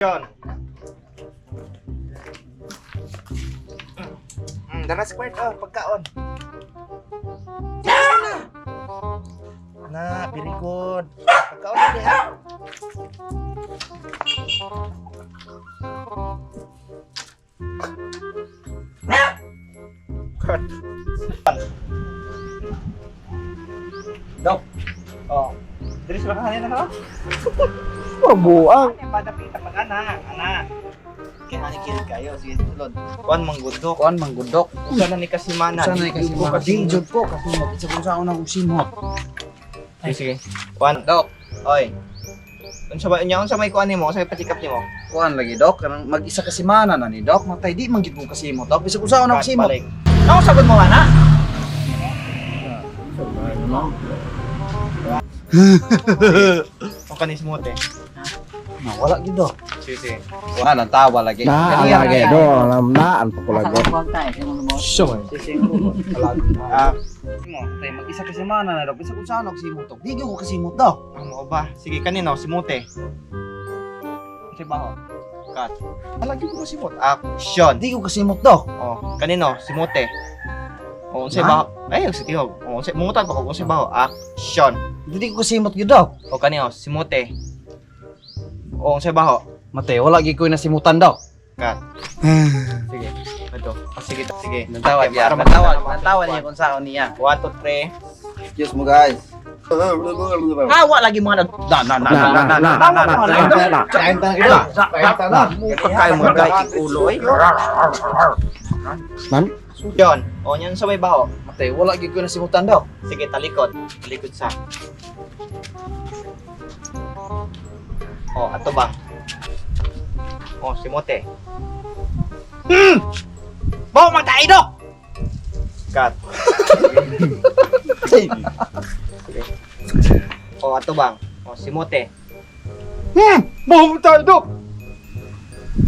Yun. Dara squirt pagkaon. Na, very good. Pagkaon na ha. Good. Dok. Oh. Diri sa kahanin na ha. Mabuang. Padapita pag ana. Kaya hani kirig kayo, sige tulod. Kuan manggudok. Kuan manggudok. Usa na ni kasimana. Sana ay kasi mga jud ko kasi mag-isa kung saan ako simot. Sige. Kuan dok. Oy. Unsa ba nya unsa may kuan nimo? Unsa may patikap nimo? Kuan lagi dok, kanang mag-isa kasi mana na ni dok, matay di man gid ko kasimot. Dok, bisa kung saan ako simot. Ano sagot mo ana? O kanis mo te. Na wala gid dok. Sige. Kuan ang tawa lagi. Na, lagi do, alam na, anto ko lagi. So, Ah, Mo, tay mag-isa kasi mana na dok, bisa kung saan ako simot. Dok, di ko kasimot dok. ano ba? Sige kanino si Mute. Unsa ba ho? Kat. Lagi ko kasimot. Action. Di ko kasimot dok. Oh, kanino si Mute. O unsa ba? Ay, si Tihog. O unsa mungutan pa ko unsa ba ho? Action. Di ko kasimot gid dok. O kanino si Mute. O unsa ba ho? Matay, wala gid ko nasimutan dok. Kat. Sige. Ito. Sige. Natawa Okay, niya. para Natawa niya kung saan niya. 1 2 3. Excuse mo guys. Hawa lagi mga pagkain mo guys ulo ay. man, Yun. O yan sa may baho. Matay, wala gid ko nasimutan daw. Sige, talikod. Talikod sa. O, ato bang. O, si Mote. Baho matay dok! Cut. Sige. O, ato bang. O, si Mote. Baho matay dok!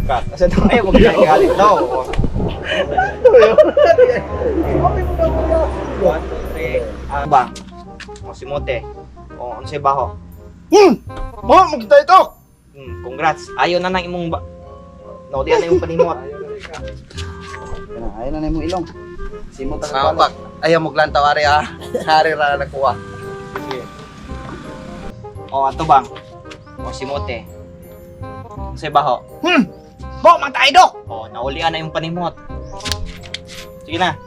Cut. Kasi ito ayaw magkakalit daw. O. 1 2 3. Bang. O, si Mote. O, ano si baho? Baho magkita ito. Congrats. Ayaw na nang imong naudian na yung panimot. Ayun na mo ilong. Simot Ah, ang bak. Ayaw mo glantaw ari ah. Hari ra nakuha. O, ato bang? O, si Mote. Ano si baho? Baho, magtayo dok! O, naulian na yung panimot. Sige na.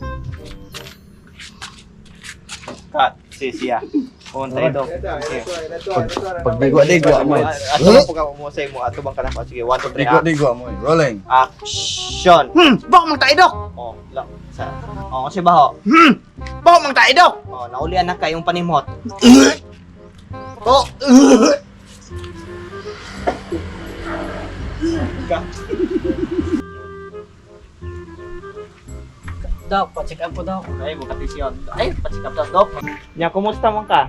Cut. Siya. Puntay dok. pagdigwa-digwa mo. Ato bang pagka umusay mo? Ato bang kanako? Sige, 1 2 3. Digwa mo. Rolling. Action! Baho, magtayo dok! O, lang. O, si baho? Baho, magtayo dok! O, naulian na kayong panimot. O! Dok, pa-check up ko daw. Ay, bukatisyon. Ay, pa-check up daw, dok. Nya, kumusta man ka?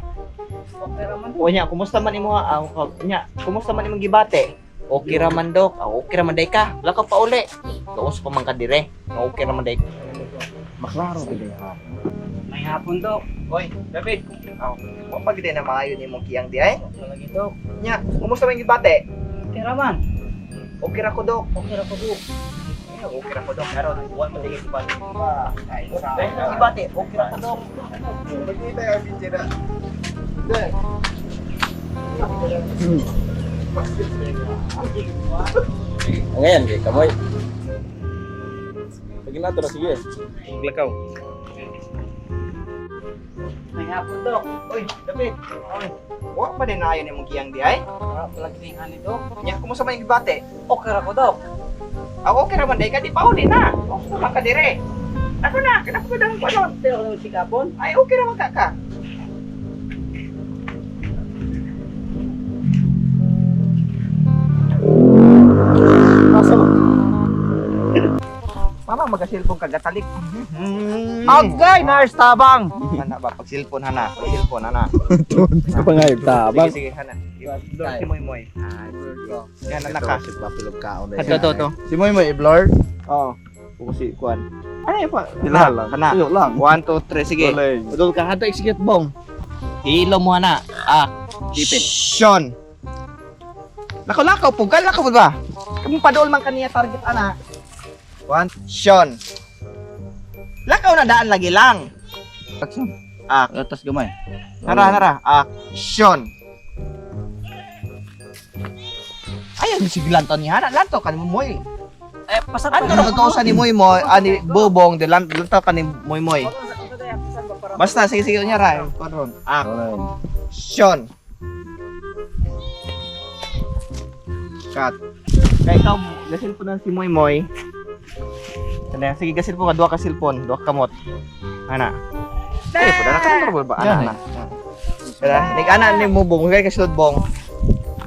Okay raman. O nya, kumusta man imo nya, kumusta man imong gibate? Okay raman dok. Okay raman day ka. Wala ka pa uli. Doos pa man ka dire. Okay raman day. Maklaro bigay ha. May hapon, Dok. Oy, David. Wa pa gid na maayo nimong kiyang di ay. Lagi, Dok. Nya, kumusta man gibate? Okay raman. Okay ra ko dok. Okay ra ko, Dok. Okay ra ko dok. Pero wa man digit gibate. Ay, gibate. Okay ra ko dok. Magkita yung video na. Ngayon, kay kamoy. Lagi na to na sige. Glakaw. May hapon, Dok. Oy, David. Oy. Wa pa din ayo nimong kiyang di ay. Palagi ning ani, Dok. Nya, kumusta man gibate? Okay ra ko, Dok. Okay raman day ka di pa uli na. Okay naman ka dire. Ako na, kanako ba daw panon? Pero ko si Kapon. Ay, okay naman ka. Mama, mag-cellphone ka, gatalik. Okay, nurse tabang. Hana ba? Pag-cellphone, hana. Pag-cellphone, hana. Ito pa nga yung tabang. Sige, hana. Si Moy. Yan, anak ka. Papilog ka ulit. Ito. Si Moy Moy i-blur. Oo. Bukusi, kuan. Ano yun pa? Sila lang. Hana. Tuyo lang. 1, 2, 3, sige. Rolling. Udol ka, hato execute bong. Hilo mo hana. Keep it. Action! Lakaw-lakaw po, lakaw po ba? Kung padol man kaniya target ana. Action. Lakaw na daan lagi lang. Action. Ak. Tas gamay. Nara. Action. Ayaw siglan to niya. Lanto ka ni Moy. Eh, pasat Ano na to sa ni Moy ani Bobong de lanto ka ni Moy. Basta sige niya ra. Karon. Action. Cut. Kay ikaw, gasil po na si Moy Moy. Sige, gasil po ka, duha ka cellphone, duha ka kamot. Ana. Ay, po na control ba? Ana. Kaya, nig-ana ni mo bong, kay kasulod bong.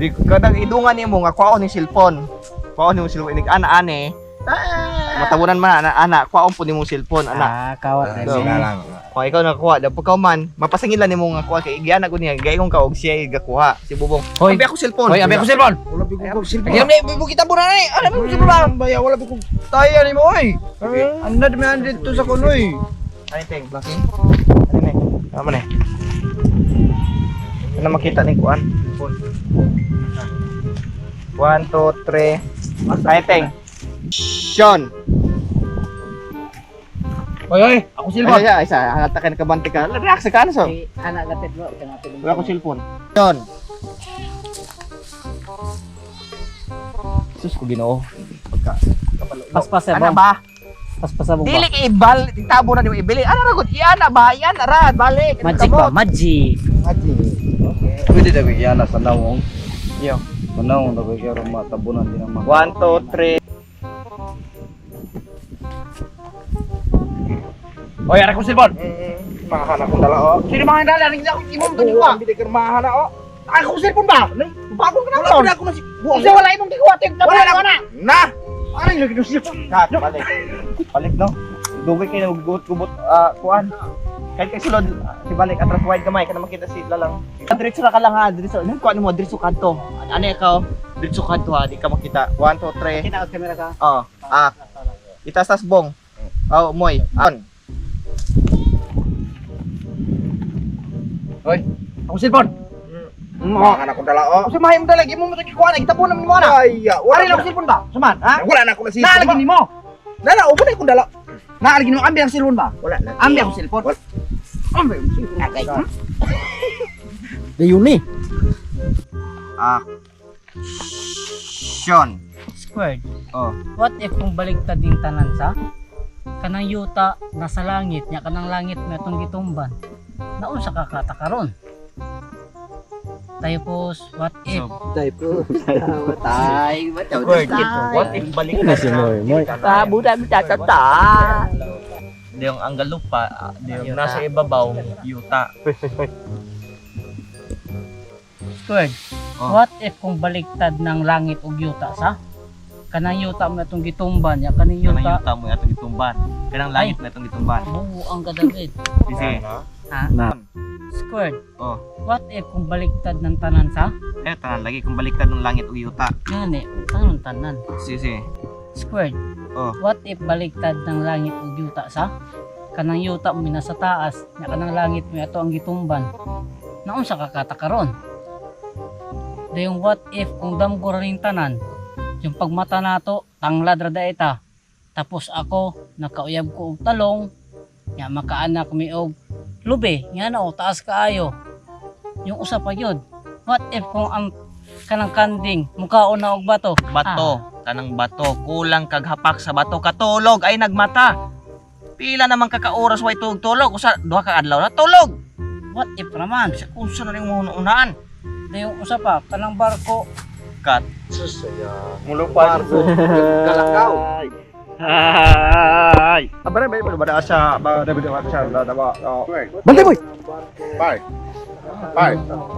Di kadang idungan nimo nga kwaon ni cellphone. Kwaon nimo cellphone, nig-ana ane. Matabunan man ana, kwaon po nimo cellphone, ana. Kawat So, o ikaw nakakuha, daw pagkaw man, mapasangilan nimo nga kuha kay igyan ako niya, gayong kaog siya igakuha si Bubong. Hoy. Abi ako cellphone. Hoy, abi ako cellphone. Wala bi ko silbi. Kaya mo kita po na ni. Ano mo cellphone? Baya wala bi ko tayo ni mo oy. Andad mi andit to sa kunoy. Ano ting? Blocking? Ano ni? Ano man eh? Ano makita ni kuan? Phone. 1 2 3. Ano ting? Sean. Oy, ako silbi. Ay, isa, hatakan ka banti ka. Relax ka ano so? Anak gatid mo, kanapin mo. Wala ko cellphone. Sean. Sus ko Ginoo. Paspasa Ano mo. ba? Paspasa mo ba? Dili kay ibal, tabo na di mo ibili. Ano ra gud? Iyan na ba? Iyan na ra, balik. Magic ba? Magic. Pwede daw yana sa nawong. Yo. Manawong daw kaya ro matabunan din ang 1 2 3. Oy, ara ko silbon. Mahana kong dala oh. Sino mga dala? Hindi ako imong to ko. Hindi ka mahana o. Ako cellphone ba? Bagong ka na Wala na ako na si Kasi wala imong tikuha. Wala na. Na. Ano yung lagi silbon? Cut, balik. Balik no. Dugay kayo gubot kuan. Kahit kay sulod si balik atras wide gamay kana makita si lalang. Diretso ra ka lang ha, diretso. Nang kuan mo diretso kanto. Ano ikaw? Diretso kanto ha, di ka makita. 1 2 3. Kita ang kamera ka. Oh, itas-tas bong. Oh, Moy. On. Oy, ako silbon. Mahana ko dala o. Kasi mahim dala mo mo kuan, gitapo na mo na. Ay, wala Ari na ko cellphone ba? Suman, ha? Wala na ako na silbon. Naalagin nimo. Dala, upo na akong dala. Naalagin mo ambi ang cellphone ba? Wala na. Ambi ako cellphone. Ambi ang silbon. Okay. Dayon ni. Action. Squared. Oh. What if kung baliktad din tanan sa? Kanang yuta nasa langit, nya kanang langit may atong gitumban. Naon sa kakatakaron? Tapos, what if? Tay, What if balik Ano si Moy? Moy. Tabo na mitata. Yung ang galupa, yung nasa ibabaw, yuta. Squared. Oh. What if kung baliktad ng langit ug yuta sa? Kanang yuta mo atong gitumban, nya kaning Kanang yuta. yuta mo atong gitumban. Kanang langit na atong gitumban. Buo ang kadagit. Sige. Ha? Na. Squared. Oh. What if kung baliktad ng tanan sa? Eh, tanan lagi kung baliktad ng langit o yuta. Ngani, tanong tanan. Sige. Squared. Oh. What if baliktad ng langit ug yuta sa? Kanang yuta mo nasa taas, nya kanang langit mo ato ang gitumban. Naon sa kakatakaron? Dayong what if kung damgo ra ning tanan, yung pagmata nato tanglad ra daeta. Tapos ako nakauyab ko og talong, nya makaanak mi og lube, nga na taas kaayo. Yung usa pa yun. What if kung ang kanang kanding mukhaon na og bato? Bato. Kanang bato. Kulang kag hapak sa bato. Katulog ay nagmata. Pila naman kaka-oras way tulog. Usa, duha ka adlaw na tulog. What if naman? Unsa na ning unaan? Dayong usa pa kanang barko. Cut. Mulupan ko. Kalakaw. Ay. Abara ba ba sa ba sa Bantay boy. Bye.